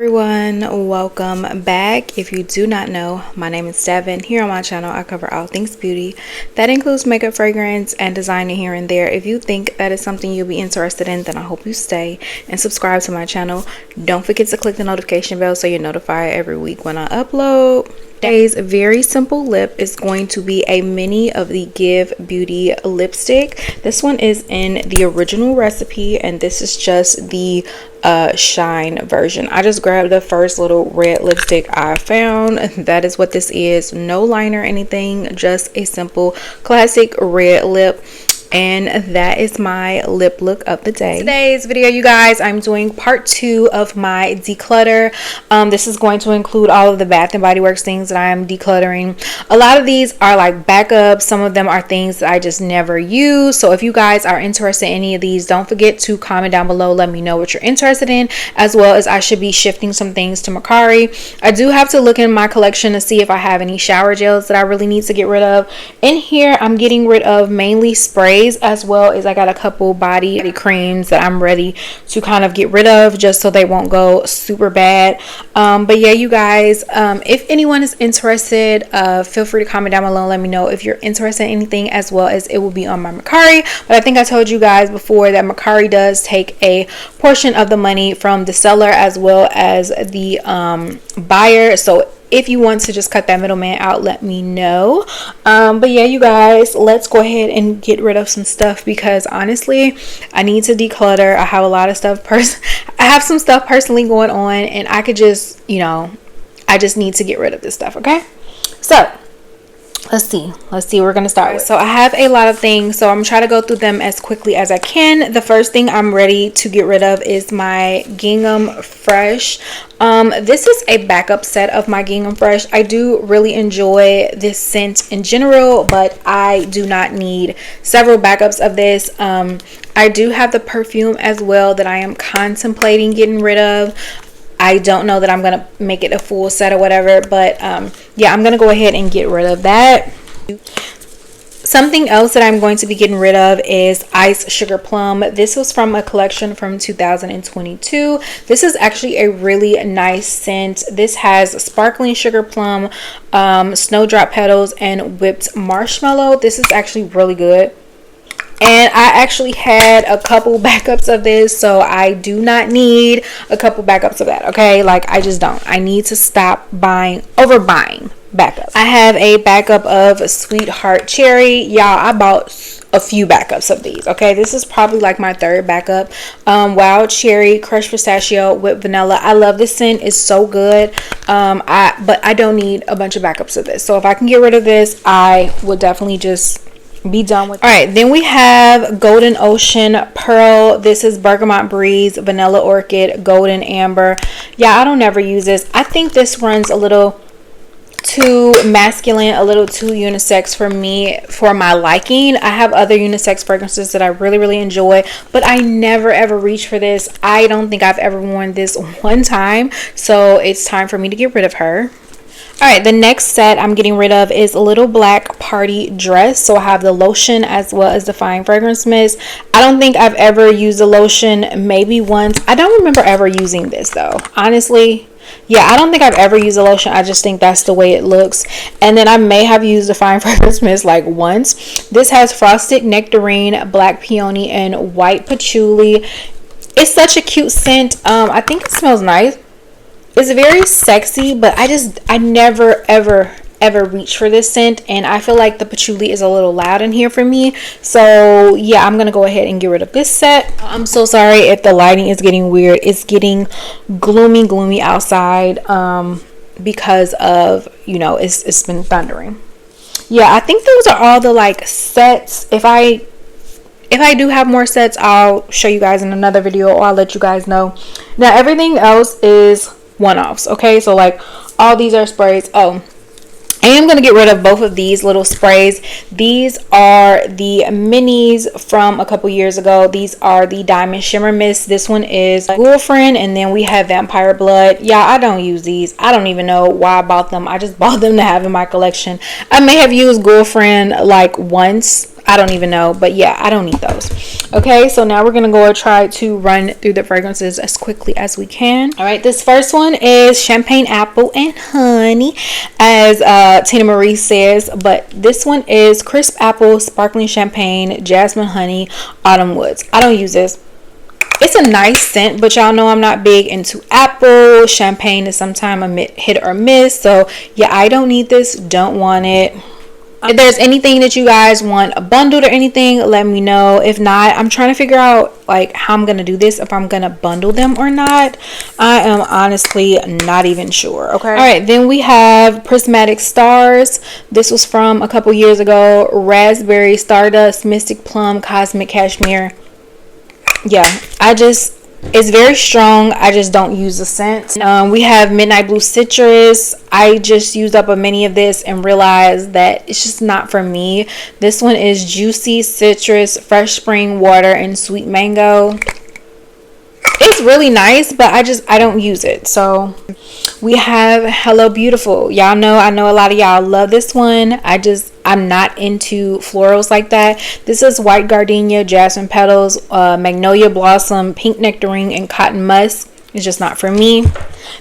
Everyone, welcome back. If you do not know, my name is Devon. Here on my channel I cover all things beauty. That includes makeup, fragrance, and designing here and there. If you think that is something you'll be interested in, then I hope you stay and subscribe to my channel. Don't forget to click the notification bell so you're notified every week when I upload. Today's very simple lip is going to be a mini of the Give Beauty lipstick. This one is in the original recipe and this is just the shine version. I just grabbed the first little red lipstick I found. That is what this is. No liner or anything, just a simple classic red lip. And that is my lip look of the day. Today's video, you guys, I'm doing part 2 of my declutter. This is going to include all of the Bath and Body Works things that I am decluttering. A lot of these are like backups. Some of them are things that I just never use. So if you guys are interested in any of these, don't forget to comment down below. Let me know what you're interested in, as well as I should be shifting some things to Mercari. I do have to look in my collection to see if I have any shower gels that I really need to get rid of. In here, I'm getting rid of mainly sprays, as well as I got a couple body creams that I'm ready to kind of get rid of just so they won't go super bad. But yeah, you guys, if anyone is interested, feel free to comment down below and let me know if you're interested in anything, as well as it will be on my Mercari. But I think I told you guys before that Mercari does take a portion of the money from the seller as well as the buyer. So if you want to just cut that middleman out, let me know. But yeah, you guys, let's go ahead and get rid of some stuff, because honestly, I need to declutter. I have a lot of stuff. I have some stuff personally going on, and I could just, I just need to get rid of this stuff. Okay, so let's see we're gonna start with. So I have a lot of things, so I'm trying to go through them as quickly as I can. The first thing I'm ready to get rid of is my Gingham Fresh. This is a backup set of my Gingham Fresh. I do really enjoy this scent in general, but I do not need several backups of this. I do have the perfume as well that I am contemplating getting rid of. I don't know that I'm gonna make it a full set or whatever, but yeah, I'm gonna go ahead and get rid of that. Something else that I'm going to be getting rid of is Ice Sugar Plum. This was from a collection from 2022. This is actually a really nice scent. This has sparkling sugar plum, snowdrop petals, and whipped marshmallow. This is actually really good. And I actually had a couple backups of this, so I do not need a couple backups of that, okay? Like, I just don't. I need to stop overbuying backups. I have a backup of Sweetheart Cherry. Y'all, I bought a few backups of these, okay? This is probably like my third backup. Wild Cherry, Crushed Pistachio, Whipped Vanilla. I love this scent. It's so good. But I don't need a bunch of backups of this. So if I can get rid of this, I will definitely just be done with it. All right, then we have Golden Ocean Pearl. This is Bergamot Breeze, Vanilla Orchid, Golden Amber. Yeah, I don't ever use this. I think this runs a little too masculine, a little too unisex for me, for my liking. I have other unisex fragrances that I really enjoy, but I never ever reach for this. I don't think I've ever worn this one time, so it's time for me to get rid of her. All right, the next set I'm getting rid of is a Little Black Party Dress. So I have the lotion as well as the fine fragrance mist. I don't think I've ever used the lotion, maybe once. I don't remember ever using this though, honestly. Yeah, I don't think I've ever used a lotion. I just think that's the way it looks. And then I may have used the fine fragrance mist like once. This has Frosted Nectarine, Black Peony, and White Patchouli. It's such a cute scent. I think it smells nice. It's very sexy, but I never ever reach for this scent, and I feel like the patchouli is a little loud in here for me. So yeah, I'm gonna go ahead and get rid of this set. I'm so sorry if the lighting is getting weird. It's getting gloomy outside because of, it's been thundering. Yeah, I think those are all the like sets. If I do have more sets, I'll show you guys in another video, or I'll let you guys know. Now everything else is one-offs, okay? So like all these are sprays. I am going to get rid of both of these little sprays. These are the minis from a couple years ago. These are the Diamond Shimmer Mist. This one is Girlfriend, and then we have Vampire Blood. Yeah, I don't use these. I don't even know why I bought them. I just bought them to have in my collection. I may have used Girlfriend like once. I don't even know, but yeah, I don't need those. Okay, so now we're gonna go try to run through the fragrances as quickly as we can. All right, this first one is Champagne Apple and Honey, as Tina Marie says, but this one is Crisp Apple, Sparkling Champagne, Jasmine Honey, Autumn Woods. I don't use this. It's a nice scent, but y'all know I'm not big into apple. Champagne is sometimes a hit or miss, so yeah, I don't need this, don't want it. If there's anything that you guys want bundled or anything, let me know. If not, I'm trying to figure out like how I'm gonna do this, if I'm gonna bundle them or not. I am honestly not even sure. Okay, all right, then we have Prismatic Stars. This was from a couple years ago. Raspberry, Stardust, Mystic Plum, Cosmic Cashmere. Yeah, it's very strong. I just don't use the scent. We have Midnight Blue Citrus. I just used up a mini of this and realized that it's just not for me. This one is Juicy Citrus, Fresh Spring Water, and Sweet Mango. It's really nice, but I don't use it. So we have Hello Beautiful. Y'all know, I know a lot of y'all love this one. I'm not into florals like that. This is White Gardenia, Jasmine Petals, Magnolia Blossom, Pink Nectarine, and Cotton Musk. It's just not for me.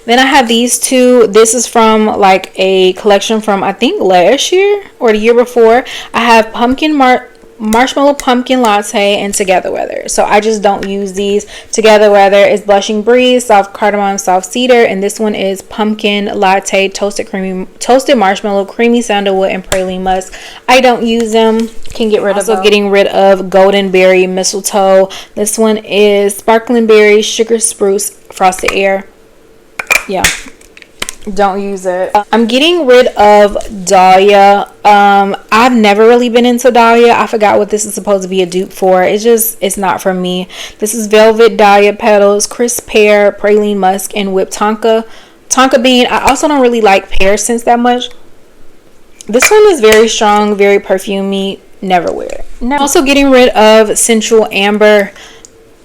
Then I have these two. This is from like a collection from I think last year or the year before. I have Marshmallow Pumpkin Latte and Together Weather. So I just don't use these. Together Weather is Blushing Breeze, Soft Cardamom, Soft Cedar, and this one is Pumpkin Latte, Toasted Marshmallow, Creamy Sandalwood, and Praline Musk. I don't use them. Can get rid of them. Also getting rid of Golden Berry, Mistletoe. This one is Sparkling Berry, Sugar Spruce, Frosted Air. Yeah, don't use it. I'm getting rid of Dahlia. I've never really been into Dahlia. I forgot what this is supposed to be a dupe for. It's not for me. This is Velvet Dahlia Petals, Crisp Pear, Praline Musk, and Whipped Tonka Bean. I also don't really like pear scents that much. This one is very strong, very perfumey. Never wear it. Never. Also getting rid of Sensual Amber.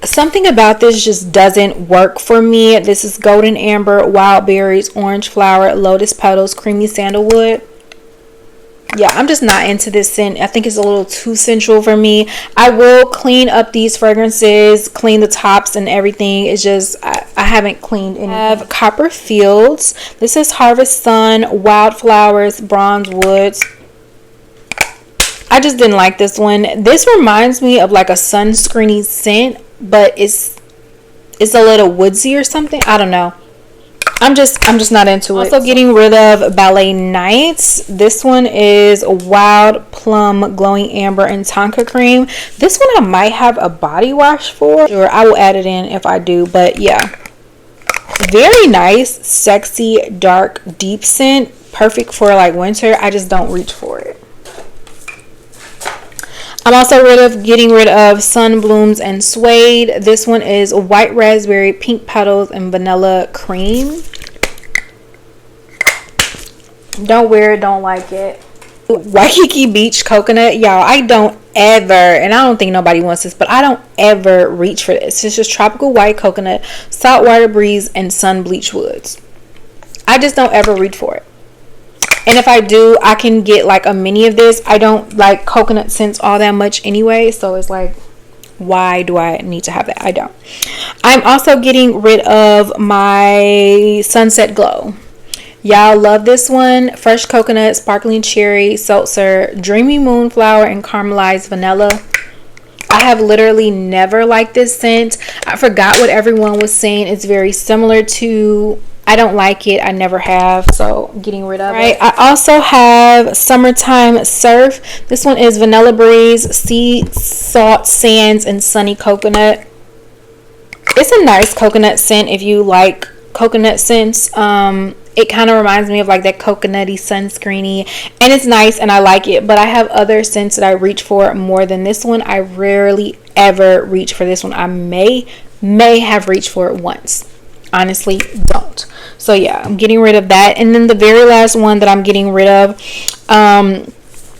Something about this just doesn't work for me. This is Golden Amber, Wild Berries, Orange Flower, Lotus Petals, Creamy Sandalwood. Yeah, I'm just not into this scent. I think it's a little too sensual for me. I will clean up these fragrances, clean the tops and everything. It's just I haven't cleaned any. I have Copper Fields. This is Harvest Sun, Wildflowers, Bronze Woods. I just didn't like this one. This reminds me of like a sunscreeny scent, but it's a little woodsy or something. I don't know. I'm just not into it. Also getting rid of Ballet Nights. This one is Wild Plum, Glowing Amber, and Tonka Cream. This one I might have a body wash for. Or I will add it in if I do. But yeah, very nice, sexy, dark, deep scent. Perfect for like winter. I just don't reach for it. I'm also getting rid of Sun Blooms and Suede. This one is White Raspberry, Pink Petals, and Vanilla Cream. Don't wear it, don't like it. Waikiki Beach Coconut. Y'all, I don't ever, and I don't think nobody wants this, but I don't ever reach for this. It's just Tropical White Coconut, Saltwater Breeze, and Sun Bleach Woods. I just don't ever reach for it. And if I do, I can get like a mini of this. I don't like coconut scents all that much anyway. So it's like, why do I need to have that? I don't. I'm also getting rid of my Sunset Glow. Y'all love this one. Fresh Coconut, Sparkling Cherry, Seltzer, Dreamy Moonflower, and Caramelized Vanilla. I have literally never liked this scent. I forgot what everyone was saying. It's very similar to... I don't like it. I never have. So getting rid of it. I also have Summertime Surf. This one is Vanilla Breeze, Sea Salt Sands, and Sunny Coconut. It's a nice coconut scent if you like coconut scents. It kind of reminds me of like that coconutty sunscreeny, and it's nice and I like it. But I have other scents that I reach for more than this one. I rarely ever reach for this one. I may have reached for it once. Honestly, don't. So yeah, I'm getting rid of that. And then the very last one that I'm getting rid of,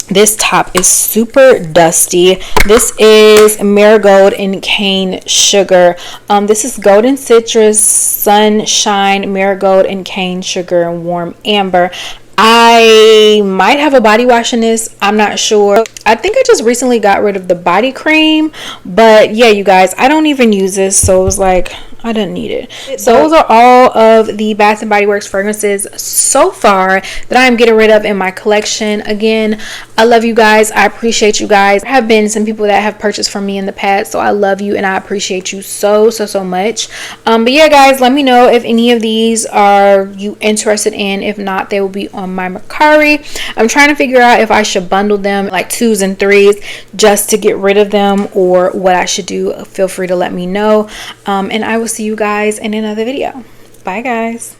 this top is super dusty. This is Marigold and Cane Sugar. This is Golden Citrus, Sunshine, Marigold, and Cane Sugar, and Warm Amber. I might have a body wash in this. I'm not sure. I think I just recently got rid of the body cream. But yeah, you guys, I don't even use this. So it was like, I didn't need it. So those are all of the Bath and Body Works fragrances so far that I'm getting rid of in my collection. Again, I love you guys. I appreciate you guys. There have been some people that have purchased from me in the past. So I love you and I appreciate you so much. But yeah, guys, let me know if any of these are you interested in. If not, they will be on my Mercari. I'm trying to figure out if I should bundle them like 2s and 3s just to get rid of them, or what I should do. Feel free to let me know. And I will see you guys in another video. Bye, guys.